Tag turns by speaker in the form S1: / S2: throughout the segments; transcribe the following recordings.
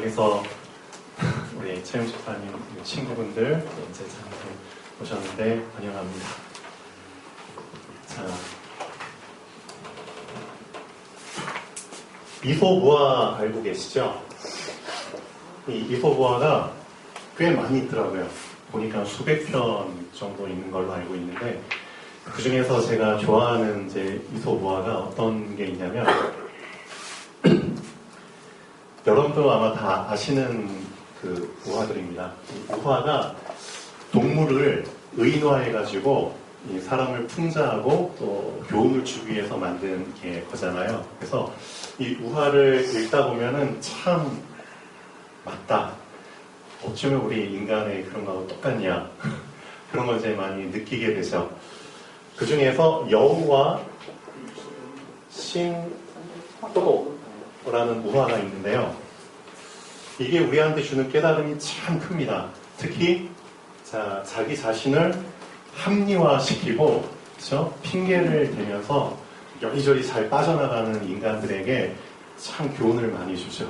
S1: 여기서 우리 채용 집사님 친구분들 이제 잠깐 오셨는데 환영합니다. 자, 이소부화 알고 계시죠? 이 이소부화가 꽤 많이 있더라고요. 보니까 수백 편 정도 있는 걸로 알고 있는데, 그 중에서 제가 좋아하는 이제 이소부화가 어떤 게 있냐면, 여러분도 아마 다 아시는 그 우화들입니다. 이 우화가 동물을 의인화해가지고 사람을 풍자하고 또 교훈을 주기 위해서 만든 게 거잖아요. 그래서 이 우화를 읽다 보면은 참 맞다. 어쩌면 우리 인간의 그런 거하고 똑같냐. 그런 걸 이제 많이 느끼게 되죠. 그 중에서 여우와 신토도라는 우화가 있는데요. 이게 우리한테 주는 깨달음이 참 큽니다. 특히 자기 자신을 합리화시키고 그렇죠? 핑계를 대면서 여리저리 잘 빠져나가는 인간들에게 참 교훈을 많이 주죠.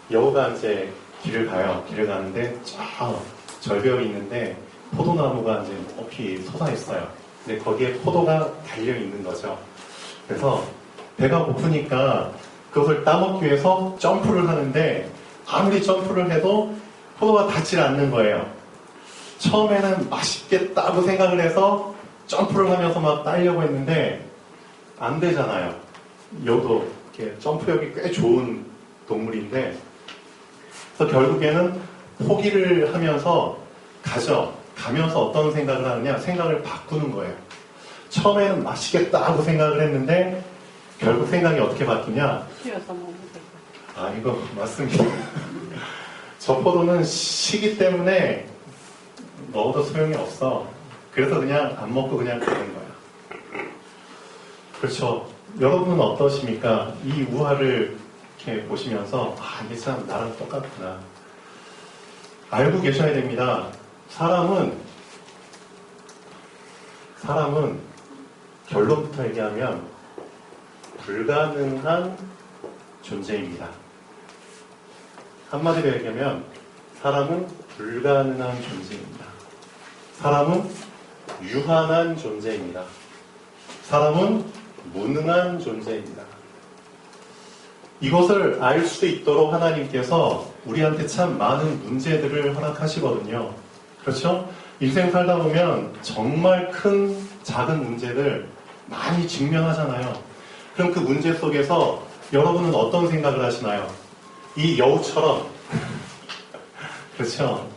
S1: 여우가 이제 길을 가요. 길을 가는데 저 절벽이 있는데 포도나무가 이제 높이 솟아있어요. 근데 거기에 포도가 달려 있는 거죠. 그래서 배가 고프니까 그것을 따먹기 위해서 점프를 하는데 아무리 점프를 해도 포도가 닿질 않는 거예요. 처음에는 맛있겠다고 생각을 해서 점프를 하면서 막 따려고 했는데 안 되잖아요. 여우도 이렇게 점프력이 꽤 좋은 동물인데, 그래서 결국에는 포기를 하면서 가면서 어떤 생각을 하느냐, 생각을 바꾸는 거예요. 처음에는 맛있겠다고 생각을 했는데 결국 생각이 어떻게 바뀌냐? 아, 이거 맞습니다. 저 포도는 시기 때문에 먹어도 소용이 없어. 그래서 그냥 안 먹고 그냥 가는 거야. 그렇죠. 여러분은 어떠십니까? 이 우화를 이렇게 보시면서 이게 참 나랑 똑같구나. 알고 계셔야 됩니다. 사람은 결론부터 얘기하면 불가능한 존재입니다. 한마디로 얘기하면 사람은 불가능한 존재입니다. 사람은 유한한 존재입니다. 사람은 무능한 존재입니다. 이것을 알 수 있도록 하나님께서 우리한테 참 많은 문제들을 허락하시거든요. 그렇죠? 인생 살다 보면 정말 큰 작은 문제들 많이 직면하잖아요. 그럼 그 문제 속에서 여러분은 어떤 생각을 하시나요? 이 여우처럼 그렇죠?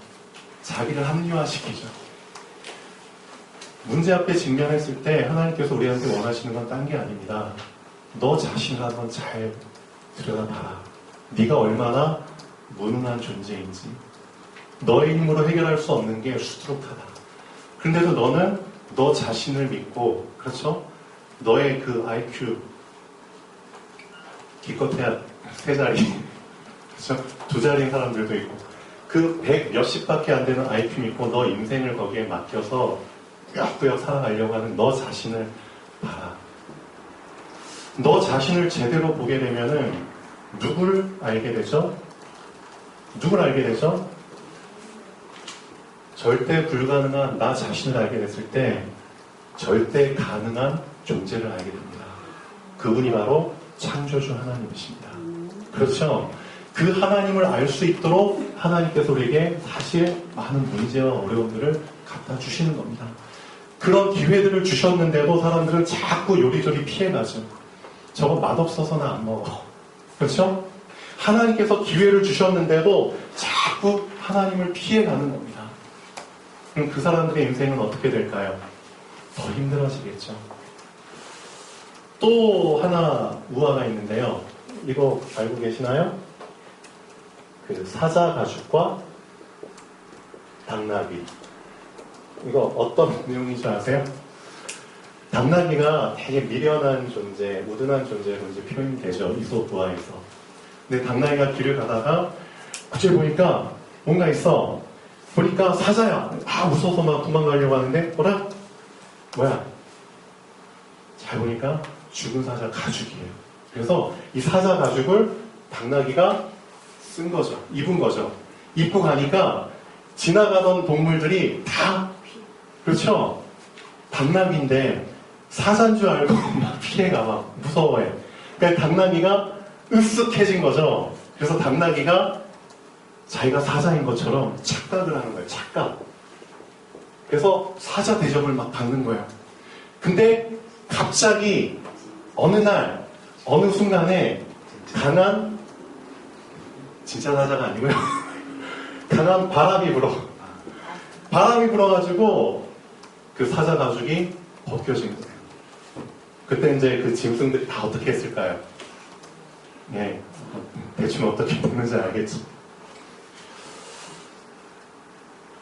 S1: 자기를 합리화시키죠. 문제 앞에 직면했을 때 하나님께서 우리한테 원하시는 건 딴 게 아닙니다. 너 자신을 한번 잘 들여다봐라. 네가 얼마나 무능한 존재인지. 너의 힘으로 해결할 수 없는 게 수두룩하다. 그런데도 너는 너 자신을 믿고, 그렇죠? 너의 그 IQ 기껏해야 3자리, 그렇죠? 2자리인 사람들도 있고, 그 100 몇십밖에 안 되는 IQ 믿고 너 인생을 거기에 맡겨서 꾸역꾸역 살아가려고 하는 너 자신을 봐라. 너 자신을 제대로 보게 되면은 누굴 알게 되죠? 누굴 알게 되죠? 절대 불가능한 나 자신을 알게 됐을 때 절대 가능한 존재를 알게 됩니다. 그분이 바로 창조주 하나님이십니다. 그렇죠? 그 하나님을 알 수 있도록 하나님께서 우리에게 사실 많은 문제와 어려움들을 갖다 주시는 겁니다. 그런 기회들을 주셨는데도 사람들은 자꾸 요리조리 피해가죠. 저거 맛없어서는 안 먹어. 그렇죠? 하나님께서 기회를 주셨는데도 자꾸 하나님을 피해가는 겁니다. 그럼 그 사람들의 인생은 어떻게 될까요? 더 힘들어지겠죠. 또 하나 우화가 있는데요. 이거 알고 계시나요? 그 사자 가죽과 당나귀. 이거 어떤 내용인 줄 아세요? 당나귀가 되게 미련한 존재, 우둔한 존재로 이제 표현이 되죠. 이소부화에서. 근데 당나귀가 길을 가다가 갑자기 보니까 뭔가 있어. 보니까 사자야. 무서워서 막 도망가려고 하는데 뭐야? 잘 보니까 죽은 사자 가죽이에요. 그래서 이 사자 가죽을 당나귀가 쓴 거죠. 입은 거죠. 입고 가니까 지나가던 동물들이 다, 그렇죠? 당나귀인데 사자인 줄 알고 막 피해가 막 무서워해. 그러니까 당나귀가 으쓱해진 거죠. 그래서 당나귀가 자기가 사자인 것처럼 착각을 하는 거예요. 착각. 그래서 사자 대접을 막 받는 거예요. 근데 갑자기 어느 날, 어느 순간에 강한, 진짜 사자가 아니고요. 강한 바람이 불어. 바람이 불어가지고 그 사자 가죽이 벗겨진 거예요. 그때 이제 그 짐승들이 다 어떻게 했을까요? 예, 대충 어떻게 되는지 알겠지.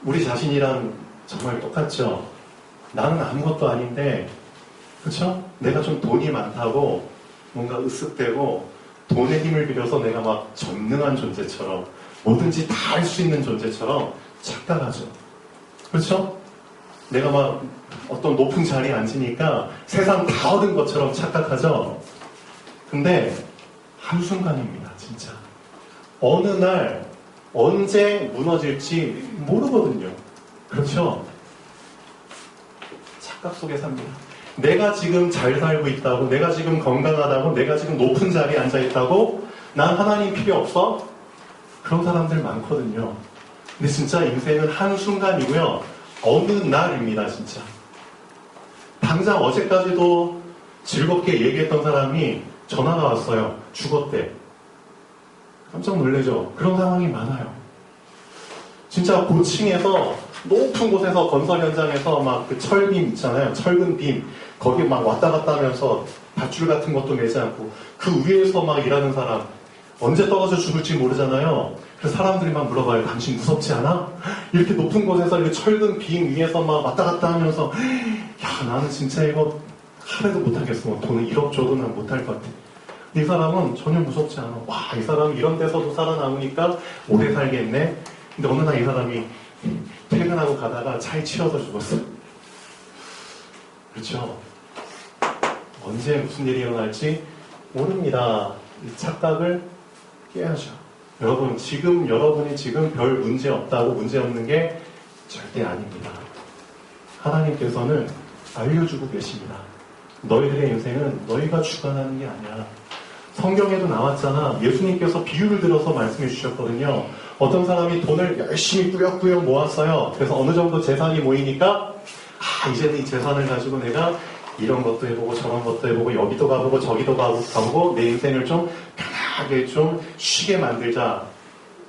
S1: 우리 자신이랑 정말 똑같죠. 나는 아무것도 아닌데, 그렇죠? 내가 좀 돈이 많다고 뭔가 으쓱대고 돈의 힘을 빌려서 내가 막 전능한 존재처럼 뭐든지 다 할 수 있는 존재처럼 착각하죠. 그렇죠? 내가 막 어떤 높은 자리에 앉으니까 세상 다 얻은 것처럼 착각하죠. 근데 한순간입니다, 진짜. 어느 날 언제 무너질지 모르거든요. 그렇죠? 착각 속에 삽니다. 내가 지금 잘 살고 있다고, 내가 지금 건강하다고, 내가 지금 높은 자리에 앉아있다고, 난 하나님 필요 없어? 그런 사람들 많거든요. 근데 진짜 인생은 한순간이고요. 어느 날입니다, 진짜. 당장 어제까지도 즐겁게 얘기했던 사람이 전화가 왔어요. 죽었대. 깜짝 놀라죠? 그런 상황이 많아요. 진짜 고층에서 높은 곳에서 건설 현장에서 막 그 철빔 있잖아요. 철근 빔. 거기 막 왔다 갔다 하면서 밧줄 같은 것도 매지 않고 그 위에서 막 일하는 사람 언제 떨어져 죽을지 모르잖아요. 그래서 사람들이 막 물어봐요. 당신 무섭지 않아? 이렇게 높은 곳에서 이렇게 철근 빔 위에서 막 왔다 갔다 하면서 야 나는 진짜 이거 하루도 못하겠어. 돈을 1억 줘도 난 못할 것 같아. 이 사람은 전혀 무섭지 않아. 와, 이 사람 이런 데서도 살아남으니까 오래 살겠네. 근데 어느 날 이 사람이 퇴근하고 가다가 차에 치여서 죽었어. 그렇죠? 언제 무슨 일이 일어날지 모릅니다. 이 착각을 깨야죠. 여러분, 지금 여러분이 지금 별 문제 없다고 문제 없는 게 절대 아닙니다. 하나님께서는 알려주고 계십니다. 너희들의 인생은 너희가 주관하는 게 아니야. 성경에도 나왔잖아. 예수님께서 비유를 들어서 말씀해 주셨거든요. 어떤 사람이 돈을 열심히 꾸역꾸역 모았어요. 그래서 어느 정도 재산이 모이니까 이제는 이 재산을 가지고 내가 이런 것도 해보고 저런 것도 해보고 여기도 가보고 저기도 가보고 내 인생을 좀 편하게 좀 쉬게 만들자.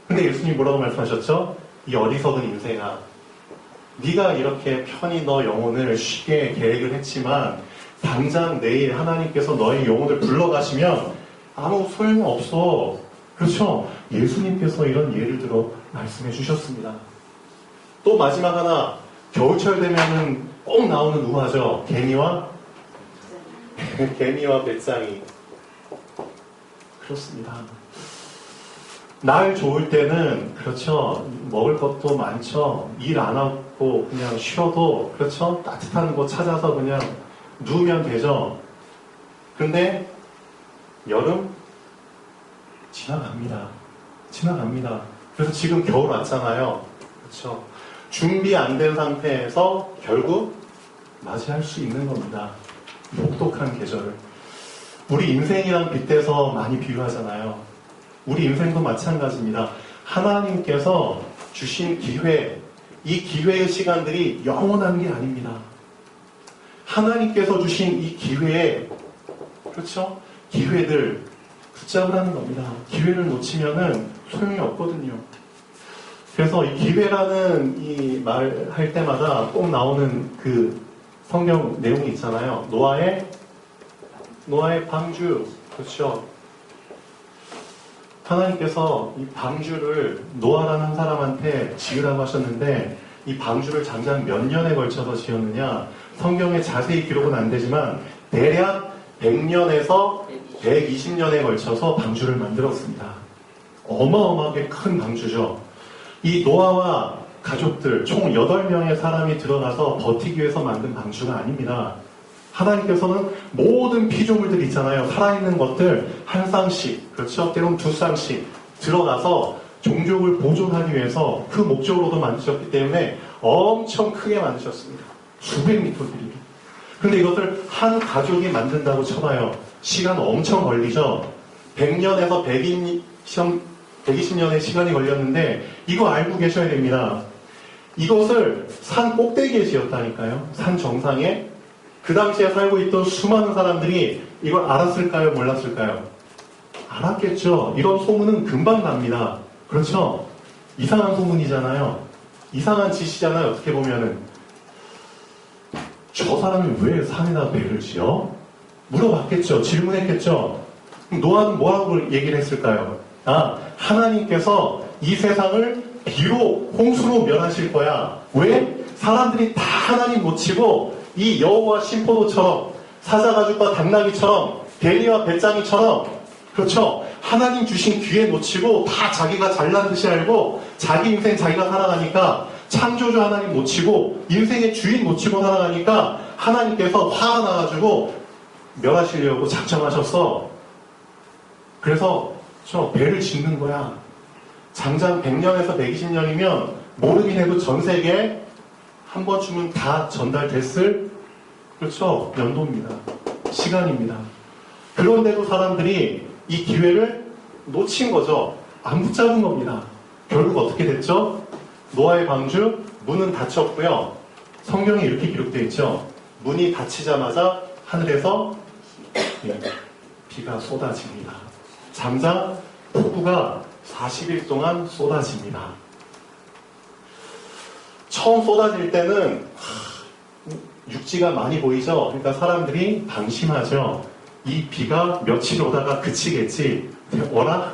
S1: 근데 예수님 뭐라고 말씀하셨죠? 이 어리석은 인생아, 네가 이렇게 편히 너 영혼을 쉬게 계획을 했지만 당장 내일 하나님께서 너의 영혼을 불러가시면 아무 소용없어. 그렇죠? 예수님께서 이런 예를 들어 말씀해 주셨습니다. 또 마지막 하나, 겨울철 되면은 꼭 나오는 우화죠. 개미와 배짱이. 그렇습니다. 날 좋을 때는 그렇죠. 먹을 것도 많죠. 일 안 하고 그냥 쉬어도 그렇죠. 따뜻한 곳 찾아서 그냥 누우면 되죠. 근데 여름 지나갑니다. 그래서 지금 겨울 왔잖아요. 그렇죠. 준비 안 된 상태에서 결국 맞이할 수 있는 겁니다. 혹독한 계절을. 우리 인생이랑 빗대서 많이 비유하잖아요. 우리 인생도 마찬가지입니다. 하나님께서 주신 기회, 이 기회의 시간들이 영원한 게 아닙니다. 하나님께서 주신 이 기회에, 그렇죠? 기회들 붙잡으라는 겁니다. 기회를 놓치면은 소용이 없거든요. 그래서 이 기회라는 이 말 할 때마다 꼭 나오는 그 성경 내용이 있잖아요. 노아의 방주. 그렇죠. 하나님께서 이 방주를 노아라는 사람한테 지으라고 하셨는데 이 방주를 장장 몇 년에 걸쳐서 지었느냐? 성경에 자세히 기록은 안 되지만 대략 100년에서 120년에 걸쳐서 방주를 만들었습니다. 어마어마하게 큰 방주죠. 이 노아와 가족들 총 8명의 사람이 들어가서 버티기 위해서 만든 방주가 아닙니다. 하나님께서는 모든 피조물들 있잖아요. 살아있는 것들 한 쌍씩, 그렇죠? 때론 두 쌍씩 들어가서 종족을 보존하기 위해서 그 목적으로도 만드셨기 때문에 엄청 크게 만드셨습니다. 수백 미터 길이. 근데 이것을 한 가족이 만든다고 쳐봐요. 시간 엄청 걸리죠? 100년에서 120년의 시간이 걸렸는데 이거 알고 계셔야 됩니다. 이것을 산 꼭대기에 지었다니까요. 산 정상에. 그 당시에 살고 있던 수많은 사람들이 이걸 알았을까요? 몰랐을까요? 알았겠죠. 이런 소문은 금방 납니다. 그렇죠? 이상한 소문이잖아요. 이상한 짓이잖아요. 어떻게 보면은. 저 사람이 왜 산에다 배를 지어? 물어봤겠죠. 질문했겠죠. 노아는 뭐라고 얘기를 했을까요? 아, 하나님께서 이 세상을 비로 홍수로 멸하실 거야. 왜? 사람들이 다 하나님 놓치고 이 여호와 신포도처럼 사자가죽과 당나귀처럼 대리와 배짱이처럼 그렇죠. 하나님 주신 기회 놓치고 다 자기가 잘난 듯이 알고 자기 인생 자기가 살아가니까 창조주 하나님 놓치고 인생의 주인 놓치고 살아가니까 하나님께서 화가 나가지고 멸하시려고 작정하셨어. 그래서 저 배를 짓는 거야. 장장 100년에서 120년이면 모르긴 해도 전 세계에 한 번쯤은 다 전달됐을 그렇죠. 연도입니다. 시간입니다. 그런데도 사람들이 이 기회를 놓친 거죠. 안 붙잡은 겁니다. 결국 어떻게 됐죠? 노아의 방주 문은 닫혔고요. 성경에 이렇게 기록되어 있죠. 문이 닫히자마자 하늘에서 비가 쏟아집니다. 잠깐 폭우가 40일 동안 쏟아집니다. 처음 쏟아질 때는 육지가 많이 보이죠. 그러니까 사람들이 방심하죠. 이 비가 며칠 오다가 그치겠지. 워낙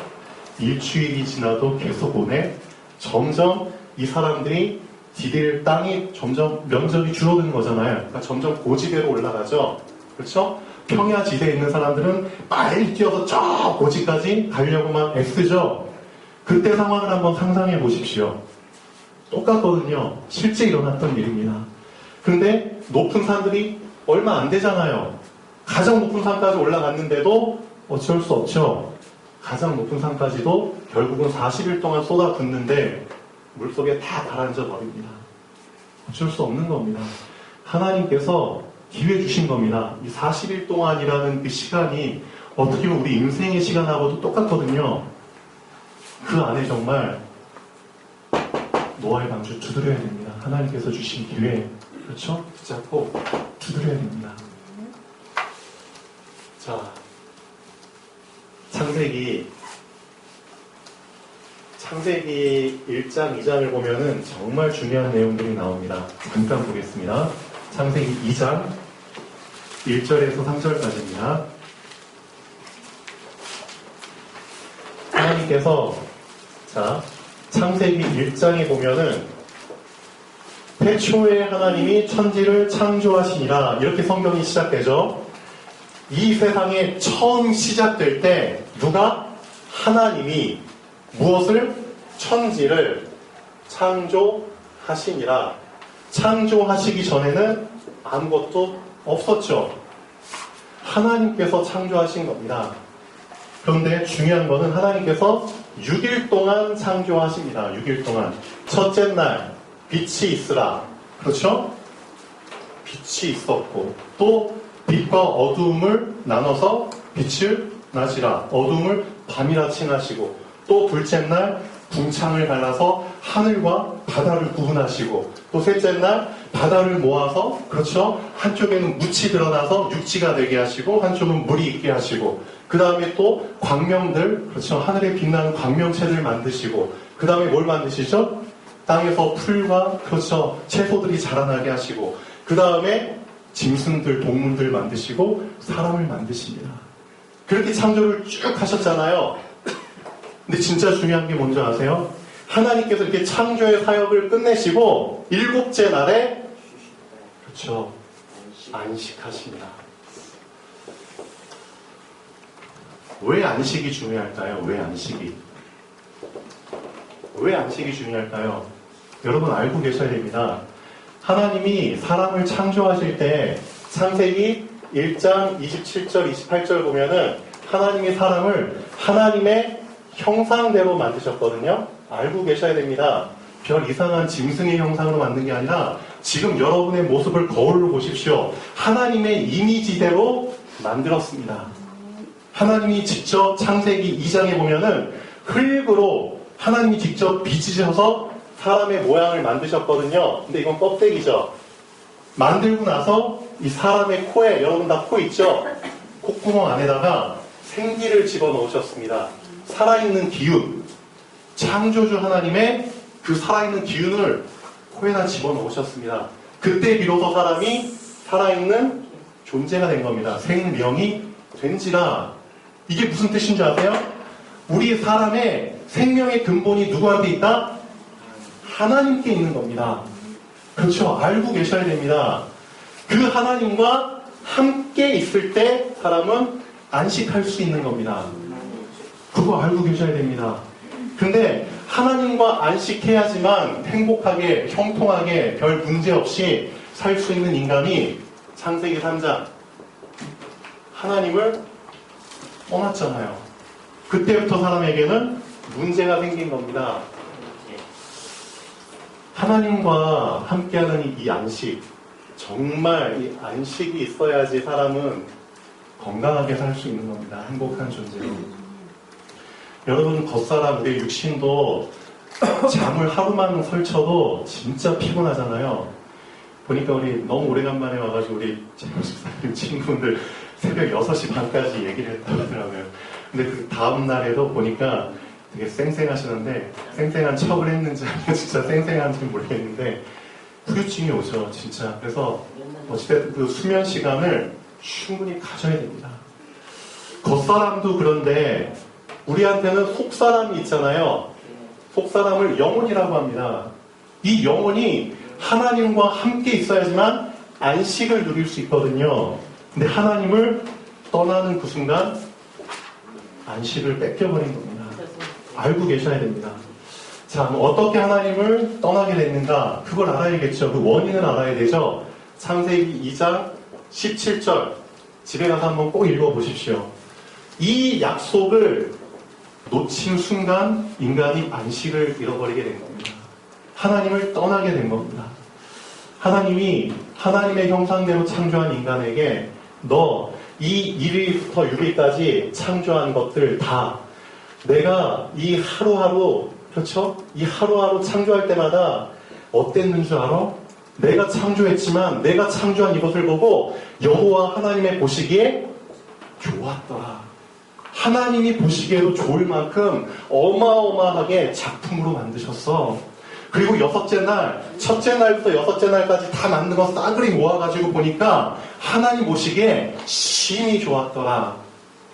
S1: 일주일이 지나도 계속 오네. 점점 이 사람들이 디딜 땅이 점점 면적이 줄어드는 거잖아요. 그러니까 점점 고지대로 올라가죠. 그렇죠? 평야지대에 있는 사람들은 빨리 뛰어서 저 고지까지 가려고만 애쓰죠. 그때 상황을 한번 상상해 보십시오. 똑같거든요. 실제 일어났던 일입니다. 근데 높은 산들이 얼마 안 되잖아요. 가장 높은 산까지 올라갔는데도 어쩔 수 없죠. 가장 높은 산까지도 결국은 40일 동안 쏟아붓는데 물속에 다 가라앉아 버립니다. 어쩔 수 없는 겁니다. 하나님께서 기회 주신 겁니다. 이 40일 동안이라는 그 시간이 어떻게 보면 우리 인생의 시간하고도 똑같거든요. 그 안에 정말 노아의 방주 두드려야 됩니다. 하나님께서 주신 기회, 그렇죠? 붙잡고 두드려야 됩니다. 자, 창세기 1장, 2장을 보면은 정말 중요한 내용들이 나옵니다. 잠깐 보겠습니다. 창세기 2장 1절에서 3절까지입니다. 하나님께서 창세기 1장에 보면은 태초에 하나님이 천지를 창조하시니라 이렇게 성경이 시작되죠. 이 세상에 처음 시작될 때 누가? 하나님이 무엇을? 천지를 창조하시니라. 창조하시기 전에는 아무것도 없었죠. 하나님께서 창조하신 겁니다. 그런데 중요한 것은 하나님께서 6일 동안 창조하십니다. 6일 동안. 첫째 날 빛이 있으라. 그렇죠? 빛이 있었고 또 빛과 어두움을 나눠서 빛을 나시라. 어두움을 밤이라 칭하시고 또 둘째 날 궁창을 갈라서 하늘과 바다를 구분하시고 또 셋째 날 바다를 모아서 그렇죠. 한쪽에는 묻이 드러나서 육지가 되게 하시고 한쪽은 물이 있게 하시고 그 다음에 또 광명들 그렇죠. 하늘에 빛나는 광명체들 만드시고 그 다음에 뭘 만드시죠? 땅에서 풀과 그렇죠. 채소들이 자라나게 하시고 그 다음에 짐승들, 동물들 만드시고 사람을 만드십니다. 그렇게 창조를 쭉 하셨잖아요. 근데 진짜 중요한 게 뭔지 아세요? 하나님께서 이렇게 창조의 사역을 끝내시고 7째 날에 그렇죠. 안식하십니다. 왜 안식이 중요할까요? 왜 안식이? 왜 안식이 중요할까요? 여러분 알고 계셔야 됩니다. 하나님이 사람을 창조하실 때 창세기 1장 27절 28절 보면은 하나님이 사람을 하나님의 형상대로 만드셨거든요. 알고 계셔야 됩니다. 별 이상한 짐승의 형상으로 만든 게 아니라 지금 여러분의 모습을 거울로 보십시오. 하나님의 이미지대로 만들었습니다. 하나님이 직접 창세기 2장에 보면은 흙으로 하나님이 직접 빚으셔서 사람의 모양을 만드셨거든요. 근데 이건 껍데기죠. 만들고 나서 이 사람의 코에, 여러분 다 코 있죠? 콧구멍 안에다가 생기를 집어넣으셨습니다. 살아있는 기운, 창조주 하나님의 그 살아있는 기운을 코에다 집어넣으셨습니다. 그때 비로소 사람이 살아있는 존재가 된 겁니다. 생명이 된지라. 이게 무슨 뜻인지 아세요? 우리 사람의 생명의 근본이 누구한테 있다? 하나님께 있는 겁니다. 그렇죠. 알고 계셔야 됩니다. 그 하나님과 함께 있을 때 사람은 안식할 수 있는 겁니다. 그거 알고 계셔야 됩니다. 근데 하나님과 안식해야지만 행복하게, 형통하게, 별 문제 없이 살 수 있는 인간이 창세기 3장 하나님을 떠났잖아요. 그때부터 사람에게는 문제가 생긴 겁니다. 하나님과 함께하는 이 안식, 정말 이 안식이 있어야지 사람은 건강하게 살 수 있는 겁니다. 행복한 존재로. 여러분, 겉사람, 우리의 육신도 잠을 하루만 설쳐도 진짜 피곤하잖아요. 보니까 우리 너무 오래간만에 와가지고 우리 집사님 친구분들 새벽 6시 반까지 얘기를 했다고 하더라고요. 근데 그 다음날에도 보니까 되게 쌩쌩하시는데, 쌩쌩한 척을 했는지 아니면 진짜 쌩쌩한지 모르겠는데 후유증이 오죠, 진짜. 그래서 어찌됐든 그 수면 시간을 충분히 가져야 됩니다. 겉사람도 그런데 우리한테는 속사람이 있잖아요. 속사람을 영혼이라고 합니다. 이 영혼이 하나님과 함께 있어야지만 안식을 누릴 수 있거든요. 근데 하나님을 떠나는 그 순간 안식을 뺏겨버린 겁니다. 알고 계셔야 됩니다. 자, 어떻게 하나님을 떠나게 됐는가? 그걸 알아야겠죠. 그 원인을 알아야 되죠. 창세기 2장 17절 집에 가서 한번 꼭 읽어보십시오. 이 약속을 놓친 순간 인간이 안식을 잃어버리게 된 겁니다. 하나님을 떠나게 된 겁니다. 하나님이 하나님의 형상대로 창조한 인간에게 너 이 1위부터 6위까지 창조한 것들 다 내가 이 하루하루, 그렇죠? 이 하루하루 창조할 때마다 어땠는 줄 알아? 내가 창조했지만 내가 창조한 이것을 보고 여호와 하나님의 보시기에 좋았더라. 하나님이 보시기에도 좋을 만큼 어마어마하게 작품으로 만드셨어. 그리고 여섯째 날, 첫째 날부터 여섯째 날까지 다 만든 거 싸그리 모아가지고 보니까 하나님 보시기에 심히 좋았더라.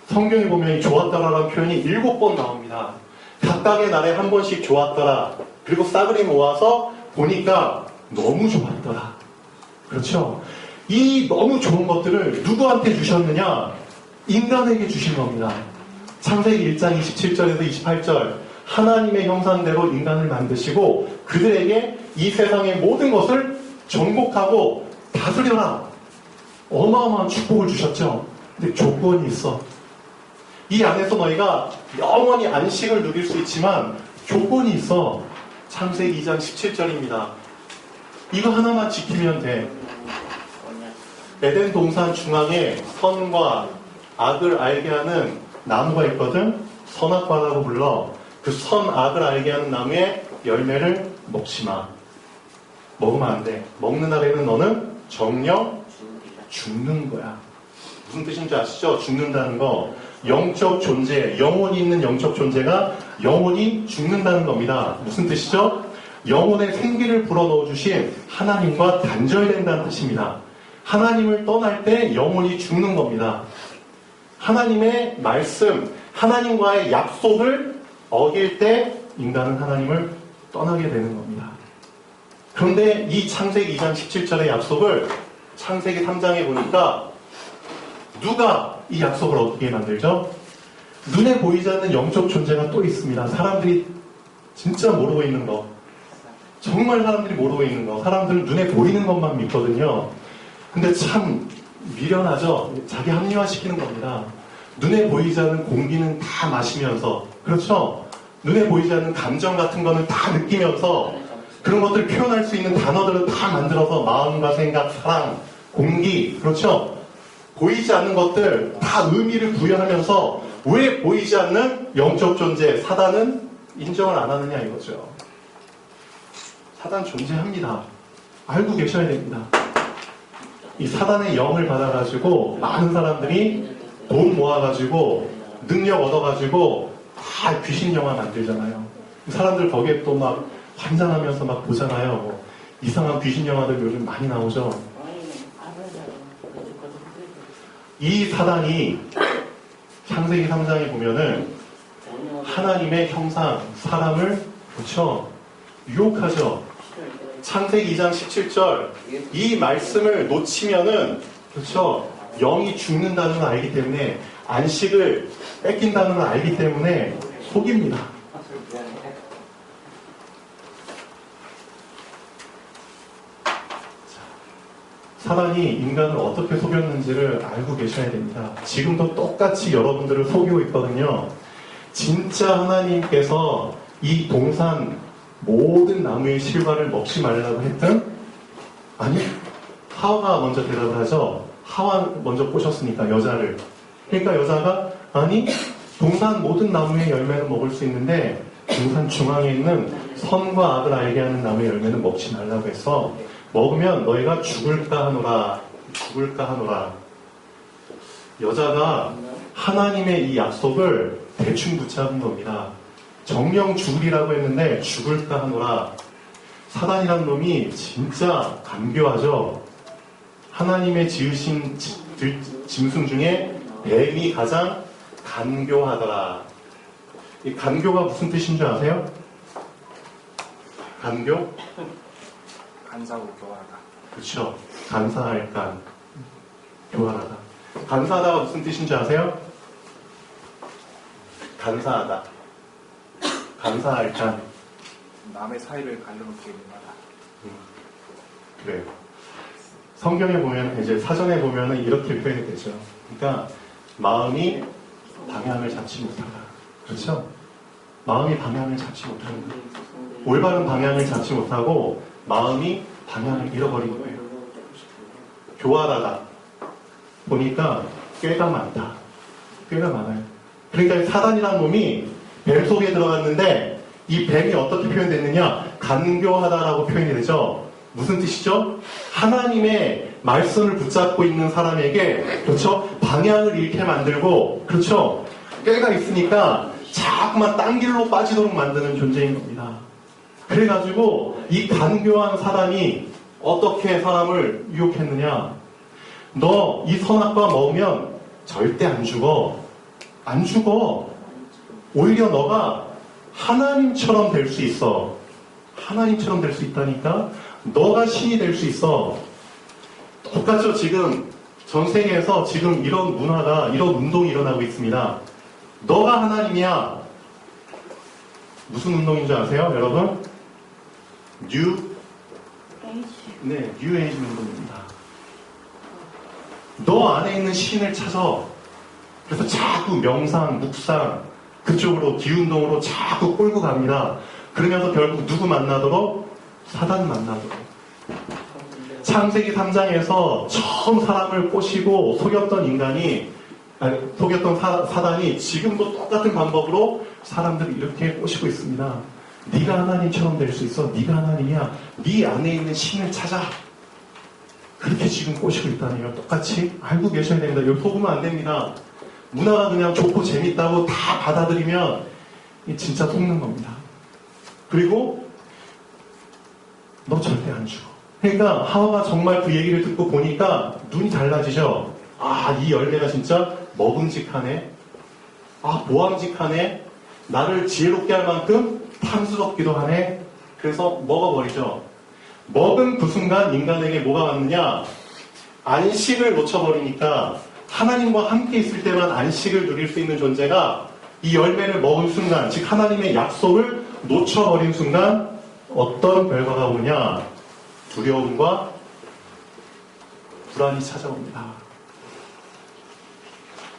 S1: 성경에 보면 이 좋았더라라는 표현이 7번 나옵니다. 각각의 날에 한 번씩 좋았더라. 그리고 싸그리 모아서 보니까 너무 좋았더라. 그렇죠? 이 너무 좋은 것들을 누구한테 주셨느냐? 인간에게 주신 겁니다. 창세기 1장 27절에서 28절 하나님의 형상대로 인간을 만드시고 그들에게 이 세상의 모든 것을 정복하고 다스려라. 어마어마한 축복을 주셨죠. 근데 조건이 있어. 이 안에서 너희가 영원히 안식을 누릴 수 있지만 조건이 있어. 창세기 2장 17절입니다. 이거 하나만 지키면 돼. 에덴 동산 중앙에 선과 악을 알게 하는 나무가 있거든. 선악과라고 불러. 그 선악을 알게 하는 나무의 열매를 먹지 마. 먹으면 안 돼. 먹는 날에는 너는 정령 죽는 거야. 무슨 뜻인지 아시죠? 죽는다는 거. 영적 존재, 영혼이 있는 영적 존재가 영혼이 죽는다는 겁니다. 무슨 뜻이죠? 영혼에 생기를 불어넣어 주신 하나님과 단절이 된다는 뜻입니다. 하나님을 떠날 때 영혼이 죽는 겁니다. 하나님의 말씀, 하나님과의 약속을 어길 때 인간은 하나님을 떠나게 되는 겁니다. 그런데 이 창세기 2장 17절의 약속을 창세기 3장에 보니까 누가 이 약속을 어기게 만들죠? 눈에 보이지 않는 영적 존재가 또 있습니다. 사람들이 진짜 모르고 있는 거. 정말 사람들이 모르고 있는 거. 사람들은 눈에 보이는 것만 믿거든요. 근데 참 미련하죠? 자기 합리화시키는 겁니다. 눈에 보이지 않는 공기는 다 마시면서 그렇죠? 눈에 보이지 않는 감정 같은 거는 다 느끼면서 그런 것들을 표현할 수 있는 단어들을 다 만들어서 마음과 생각, 사랑, 공기, 그렇죠? 보이지 않는 것들 다 의미를 부여하면서 왜 보이지 않는 영적 존재, 사단은 인정을 안 하느냐 이거죠. 사단 존재합니다. 알고 계셔야 됩니다. 이 사단의 영을 받아가지고 많은 사람들이 돈 모아가지고 능력 얻어가지고 다 귀신 영화 만들잖아요. 사람들 거기에 또 막 환장하면서 막 보잖아요. 뭐 이상한 귀신 영화들 요즘 많이 나오죠. 이 사단이 창세기 3장에 보면은 하나님의 형상, 사람을 그렇죠? 유혹하죠. 창세기 2장 17절 이 말씀을 놓치면은 그렇죠? 영이 죽는다는 걸 알기 때문에 안식을 뺏긴다는 걸 알기 때문에 속입니다. 사단이 인간을 어떻게 속였는지를 알고 계셔야 됩니다. 지금도 똑같이 여러분들을 속이고 있거든요. 진짜 하나님께서 이 동산 모든 나무의 실과를 먹지 말라고 했든 아니 하와가 먼저 대답을 하죠. 하와 먼저 꼬셨으니까 여자를. 그러니까 여자가 아니 동산 모든 나무의 열매는 먹을 수 있는데 동산 중앙에 있는 선과 악을 알게 하는 나무의 열매는 먹지 말라고 해서 먹으면 너희가 죽을까 하노라. 죽을까 하노라. 여자가 하나님의 이 약속을 대충 붙잡은 겁니다. 정령 죽으리라고 했는데 죽을까 하노라. 사단이란 놈이 진짜 간교하죠. 하나님의 지으신 짐승 중에 뱀이 가장 간교하더라. 이 간교가 무슨 뜻인 줄 아세요? 간교?
S2: 간사하고 교활하다.
S1: 그렇죠. 간사할 간, 교활하다. 간사하다가 무슨 뜻인 줄 아세요? 간사하다. 간사할 간.
S2: 남의 사이를 갈라놓기 위하다.
S1: 그래요. 성경에 보면 이제 사전에 보면은 이렇게 표현이 되죠. 그러니까 마음이 방향을 잡지 못하다. 그렇죠? 마음이 방향을 잡지 못한다. 올바른 방향을 잡지 못하고 마음이 방향을 잃어버린 거예요. 교활하다. 보니까 꾀가 많다. 꾀가 많아요. 그러니까 사단이라는 놈이 뱀 속에 들어갔는데 이 뱀이 어떻게 표현됐느냐? 간교하다라고 표현이 되죠. 무슨 뜻이죠? 하나님의 말씀을 붙잡고 있는 사람에게 그렇죠? 방향을 잃게 만들고 그렇죠? 꾀가 있으니까 자꾸만 딴 길로 빠지도록 만드는 존재인 겁니다. 그래가지고 이 간교한 사단이 어떻게 사람을 유혹했느냐? 너 이 선악과 먹으면 절대 안 죽어. 안 죽어. 오히려 너가 하나님처럼 될 수 있어. 하나님처럼 될 수 있다니까? 너가 신이 될 수 있어. 똑같죠? 지금 전 세계에서 지금 이런 문화가, 이런 운동이 일어나고 있습니다. 너가 하나님이야. 무슨 운동인 줄 아세요, 여러분? 뉴 에이지 운동입니다. 너 안에 있는 신을 찾아. 그래서 자꾸 명상, 묵상, 그쪽으로 기운동으로 자꾸 끌고 갑니다. 그러면서 결국 누구 만나도록? 사단 만나도록. 창세기 3장에서 처음 사람을 꼬시고 속였던 속였던 사단이 지금도 똑같은 방법으로 사람들을 이렇게 꼬시고 있습니다. 네가 하나님처럼 될 수 있어. 네가 하나님이야. 네 안에 있는 신을 찾아. 그렇게 지금 꼬시고 있다니요. 똑같이 알고 계셔야 됩니다. 이거 속으면 안 됩니다. 문화가 그냥 좋고 재밌다고 다 받아들이면 진짜 속는 겁니다. 그리고 너 절대 안 죽어. 그러니까 하와가 정말 그 얘기를 듣고 보니까 눈이 달라지죠. 아, 이 열매가 진짜 먹음직하네. 아, 보암직하네. 나를 지혜롭게 할 만큼 탐스럽기도 하네. 그래서 먹어버리죠. 먹은 그 순간 인간에게 뭐가 왔느냐? 안식을 놓쳐버리니까 하나님과 함께 있을 때만 안식을 누릴 수 있는 존재가 이 열매를 먹은 순간, 즉 하나님의 약속을 놓쳐버린 순간 어떤 결과가 오냐? 두려움과 불안이 찾아옵니다.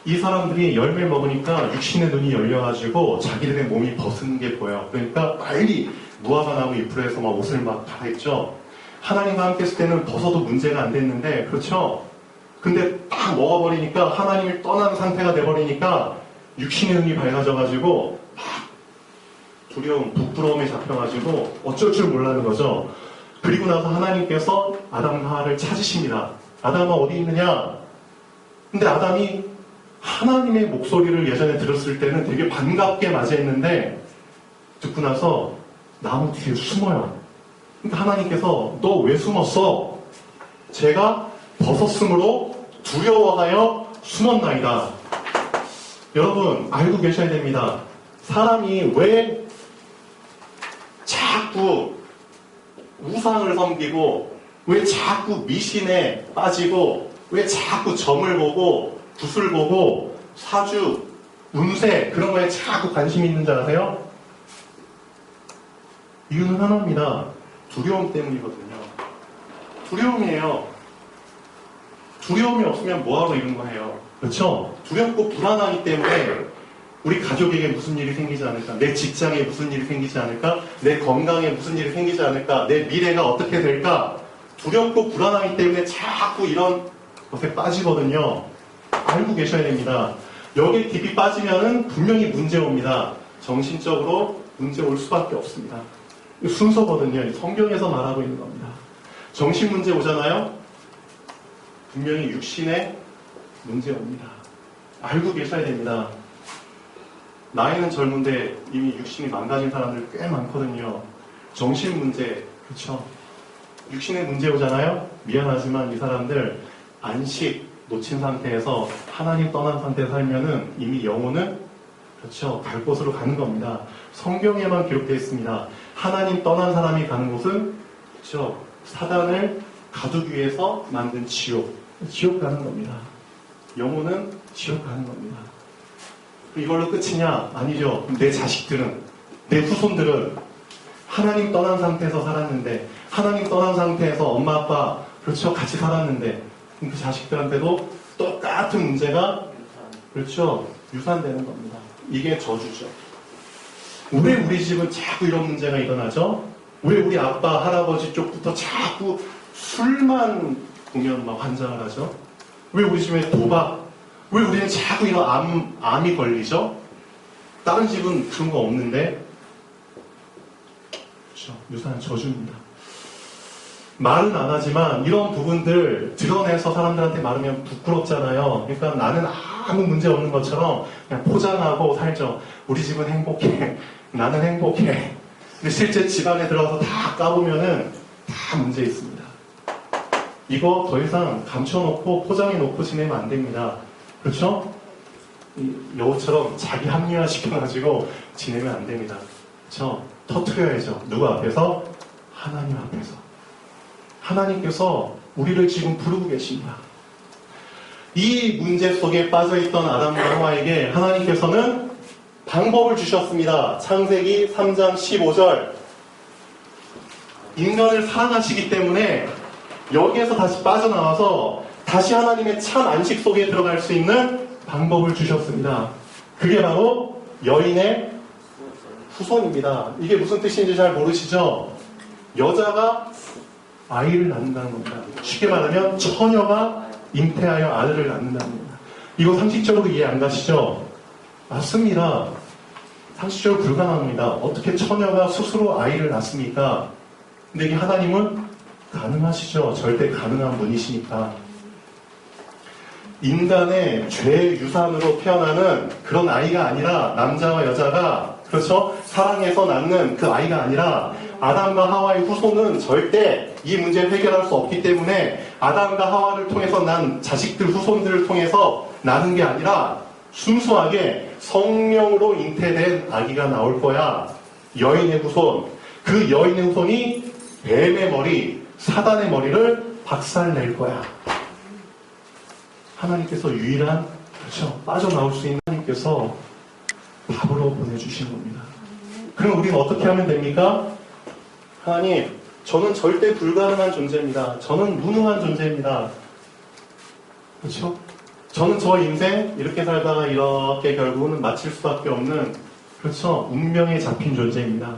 S1: 이 사람들이 열매 먹으니까 육신의 눈이 열려가지고 자기들의 몸이 벗은 게 보여요. 그러니까 빨리 무화과 나무 잎으로 해서 막 옷을 막 갈아입죠. 하나님과 함께 했을 때는 벗어도 문제가 안 됐는데, 그렇죠? 근데 딱 먹어버리니까 하나님을 떠난 상태가 돼버리니까 육신의 눈이 밝아져가지고 막 두려움, 부끄러움에 잡혀가지고 어쩔 줄 몰라는 거죠. 그리고 나서 하나님께서 아담과 하와를 찾으십니다. 아담아 어디 있느냐? 근데 아담이 하나님의 목소리를 예전에 들었을 때는 되게 반갑게 맞이했는데 듣고 나서 나무 뒤에 숨어요. 그러니까 하나님께서 너 왜 숨었어? 제가 벗었으므로 두려워하여 숨었나이다. 여러분 알고 계셔야 됩니다. 사람이 왜 자꾸 우상을 섬기고 왜 자꾸 미신에 빠지고 왜 자꾸 점을 보고 붓을 보고 사주, 운세 그런 거에 자꾸 관심이 있는 줄 아세요? 이유는 하나입니다. 두려움 때문이거든요. 두려움이에요. 두려움이 없으면 뭐하러 이런 거 해요? 그렇죠? 두렵고 불안하기 때문에 우리 가족에게 무슨 일이 생기지 않을까? 내 직장에 무슨 일이 생기지 않을까? 내 건강에 무슨 일이 생기지 않을까? 내 미래가 어떻게 될까? 두렵고 불안하기 때문에 자꾸 이런 것에 빠지거든요. 알고 계셔야 됩니다. 여기에 깊이 빠지면은 분명히 문제 옵니다. 정신적으로 문제 올 수밖에 없습니다. 순서거든요. 성경에서 말하고 있는 겁니다. 정신 문제 오잖아요? 분명히 육신에 문제 옵니다. 알고 계셔야 됩니다. 나이는 젊은데 이미 육신이 망가진 사람들 꽤 많거든요. 정신 문제, 그렇죠? 육신에 문제 오잖아요? 미안하지만 이 사람들 안식 놓친 상태에서 하나님 떠난 상태에 살면은 이미 영혼은 그렇죠. 갈 곳으로 가는 겁니다. 성경에만 기록되어 있습니다. 하나님 떠난 사람이 가는 곳은 그렇죠. 사단을 가두기 위해서 만든 지옥 가는 겁니다. 영혼은 지옥 가는 겁니다. 이걸로 끝이냐? 아니죠. 내 자식들은, 내 후손들은 하나님 떠난 상태에서 살았는데, 하나님 떠난 상태에서 엄마 아빠 그렇죠. 같이 살았는데 그 자식들한테도 똑같은 문제가 그렇죠. 유산되는 겁니다. 이게 저주죠. 왜 우리 집은 자꾸 이런 문제가 일어나죠? 왜 우리 아빠, 할아버지 쪽부터 자꾸 술만 보면 막 환장을 하죠? 왜 우리 집에 도박, 왜 우리는 자꾸 이런 암이 걸리죠? 다른 집은 그런 거 없는데, 그렇죠. 유산 저주입니다. 말은 안 하지만 이런 부분들 드러내서 사람들한테 말하면 부끄럽잖아요. 그러니까 나는 아무 문제 없는 것처럼 그냥 포장하고 살죠. 우리 집은 행복해. 나는 행복해. 근데 실제 집안에 들어가서 다 까보면은 다 문제 있습니다. 이거 더 이상 감춰놓고 포장해놓고 지내면 안 됩니다. 그렇죠? 여우처럼 자기 합리화 시켜가지고 지내면 안 됩니다. 그렇죠? 터트려야죠. 누구 앞에서? 하나님 앞에서. 하나님께서 우리를 지금 부르고 계십니다. 이 문제 속에 빠져있던 아담과 하와에게 하나님께서는 방법을 주셨습니다. 창세기 3장 15절. 인간을 사랑하시기 때문에 여기에서 다시 빠져나와서 다시 하나님의 참 안식 속에 들어갈 수 있는 방법을 주셨습니다. 그게 바로 여인의 후손입니다. 이게 무슨 뜻인지 잘 모르시죠? 여자가 아이를 낳는다는 겁니다. 쉽게 말하면 처녀가 잉태하여 아들을 낳는다는 겁니다. 이거 상식적으로 이해 안 가시죠? 맞습니다. 상식적으로 불가능합니다. 어떻게 처녀가 스스로 아이를 낳습니까? 근데 이게 하나님은 가능하시죠. 절대 가능한 분이시니까. 인간의 죄 유산으로 태어나는 그런 아이가 아니라 남자와 여자가 그렇죠? 사랑해서 낳는 그 아이가 아니라 아담과 하와의 후손은 절대 이 문제를 해결할 수 없기 때문에 아담과 하와를 통해서 난 자식들 후손들을 통해서 나는 게 아니라 순수하게 성령으로 잉태된 아기가 나올 거야. 여인의 후손. 그 여인의 후손이 뱀의 머리, 사단의 머리를 박살낼 거야. 하나님께서 유일한 그렇죠? 빠져나올 수 있는 하나님께서 답으로 보내주신 겁니다. 그럼 우리는 어떻게 하면 됩니까? 하나님, 저는 절대 불가능한 존재입니다. 저는 무능한 존재입니다. 그렇죠? 저는 저 인생 이렇게 살다가 이렇게 결국은 마칠 수밖에 없는, 그렇죠, 운명에 잡힌 존재입니다.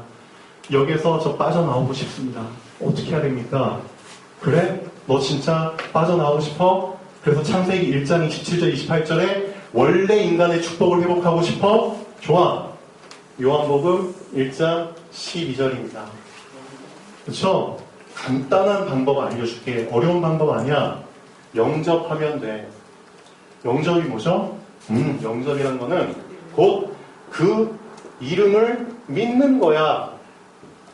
S1: 여기서 저 빠져나오고 싶습니다. 어떻게 해야 됩니까? 그래? 너 진짜 빠져나오고 싶어? 그래서 창세기 1장 27절 28절에 원래 인간의 축복을 회복하고 싶어? 좋아. 요한복음 1장 12절입니다. 그렇죠? 간단한 방법 알려줄게. 어려운 방법 아니야. 영접하면 돼. 영접이 뭐죠? 영접이란 거는 곧 그 이름을 믿는 거야.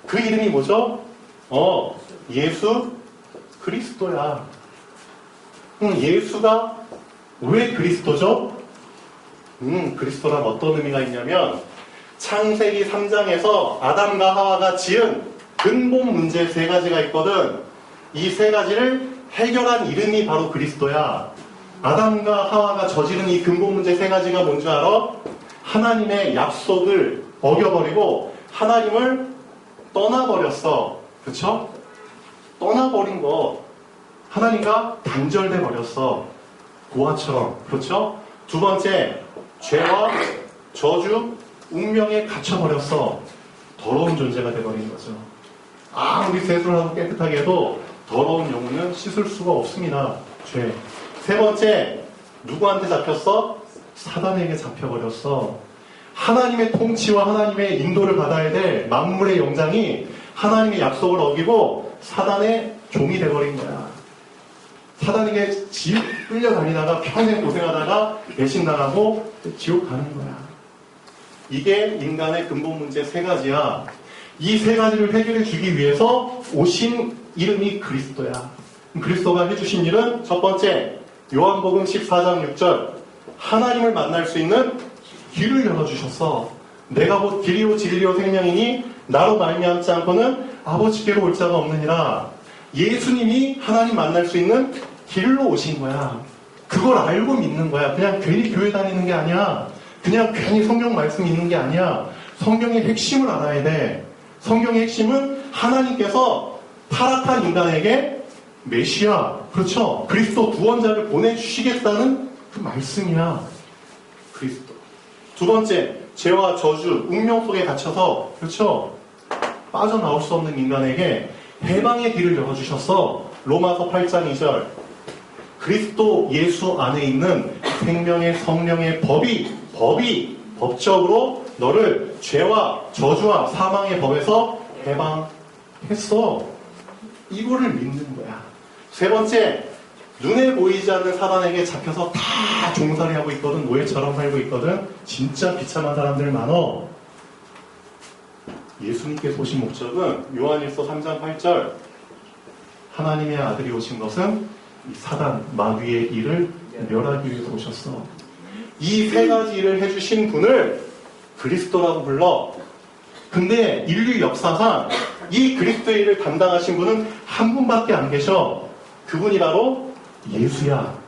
S1: 그 이름이 뭐죠? 예수 그리스도야. 예수가 왜 그리스도죠? 그리스도란 어떤 의미가 있냐면 창세기 3장에서 아담과 하와가 지은 근본 문제 3가지가 있거든. 이 3가지를 해결한 이름이 바로 그리스도야. 아담과 하와가 저지른 이 근본 문제 3가지가 뭔지 알아? 하나님의 약속을 어겨버리고 하나님을 떠나버렸어. 그쵸? 떠나버린 거. 하나님과 단절돼 버렸어. 고아처럼. 그렇죠? 두 번째, 죄와 저주, 운명에 갇혀버렸어. 더러운 존재가 돼버린 거죠. 아무리 세수를 하고 깨끗하게 해도 더러운 영혼은 씻을 수가 없습니다. 죄. 세 번째, 누구한테 잡혔어? 사단에게 잡혀버렸어. 하나님의 통치와 하나님의 인도를 받아야 될 만물의 영장이 하나님의 약속을 어기고 사단의 종이 돼버린 거야. 사단에게 지옥 끌려다니다가 평생 고생하다가 배신당하고 지옥 가는 거야. 이게 인간의 근본 문제 3가지야. 이 3가지를 해결해 주기 위해서 오신 이름이 그리스도야. 그리스도가 해주신 일은 첫 번째, 요한복음 14장 6절, 하나님을 만날 수 있는 길을 열어주셨어. 내가 곧 길이요 진리요 생명이니 나로 말미암지 않고는 아버지께로 올 자가 없느니라. 예수님이 하나님 만날 수 있는 길로 오신 거야. 그걸 알고 믿는 거야. 그냥 괜히 교회 다니는 게 아니야. 그냥 괜히 성경 말씀 읽는 게 아니야. 성경의 핵심을 알아야 돼. 성경의 핵심은 하나님께서 타락한 인간에게 메시아, 그렇죠, 그리스도 구원자를 보내주시겠다는 그 말씀이야. 그리스도. 두 번째, 죄와 저주, 운명 속에 갇혀서, 그렇죠, 빠져나올 수 없는 인간에게 해방의 길을 열어주셨어. 로마서 8장 2절. 그리스도 예수 안에 있는 생명의 성령의 법이 법적으로 너를 죄와 저주와 사망의 법에서 해방했어. 이거를 믿는 거야. 세 번째, 눈에 보이지 않는 사단에게 잡혀서 다 종살이 하고 있거든. 노예처럼 살고 있거든. 진짜 비참한 사람들 많어. 예수님께서 오신 목적은 요한일서 3장 8절, 하나님의 아들이 오신 것은 이 사단, 마귀의 일을 멸하기 위해서 오셨어. 이 3가지 일을 해주신 분을 그리스도라고 불러. 근데 인류 역사상 이 그리스도의 일을 담당하신 분은 한 분밖에 안 계셔. 그분이 바로 예수야.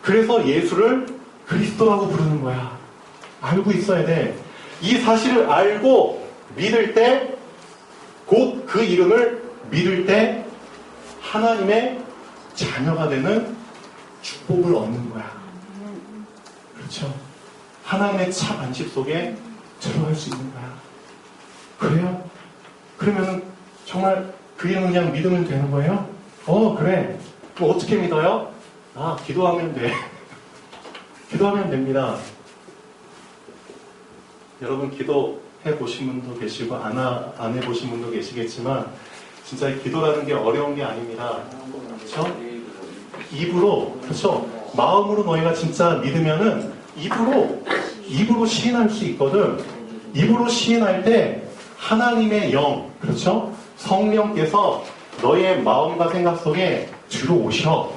S1: 그래서 예수를 그리스도라고 부르는 거야. 알고 있어야 돼. 이 사실을 알고 믿을 때, 곧 그 이름을 믿을 때 하나님의 자녀가 되는 축복을 얻는 거야. 그렇죠? 하나님의 차 안식 속에 들어갈 수 있는 거야. 그래요? 그러면 정말 그 이름을 그냥 믿으면 되는 거예요? 그래. 그럼 어떻게 믿어요? 기도하면 돼. 기도하면 됩니다. 여러분 기도해 보신 분도 계시고 안 해보신 분도 계시겠지만 진짜 기도라는 게 어려운 게 아닙니다. 그렇죠? 입으로, 그렇죠? 마음으로 너희가 진짜 믿으면은 입으로 시인할 수 있거든. 입으로 시인할 때 하나님의 영, 그렇죠? 성령께서 너희의 마음과 생각 속에 들어오셔.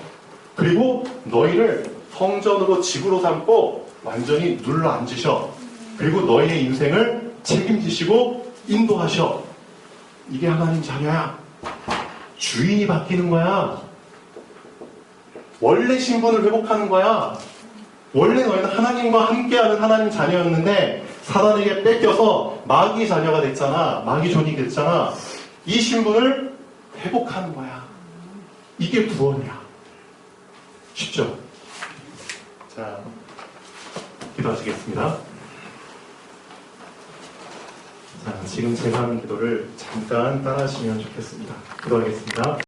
S1: 그리고 너희를 성전으로 집으로 삼고 완전히 눌러 앉으셔. 그리고 너희의 인생을 책임지시고 인도하셔. 이게 하나님 자녀야. 주인이 바뀌는 거야. 원래 신분을 회복하는 거야. 원래 너희는 하나님과 함께하는 하나님 자녀였는데 사단에게 뺏겨서 마귀 자녀가 됐잖아. 마귀 존이 됐잖아. 이 신분을 회복하는 거야. 이게 구원이야. 쉽죠? 자, 기도하시겠습니다. 자, 지금 제가 하는 기도를 잠깐 따라하시면 좋겠습니다. 기도하겠습니다.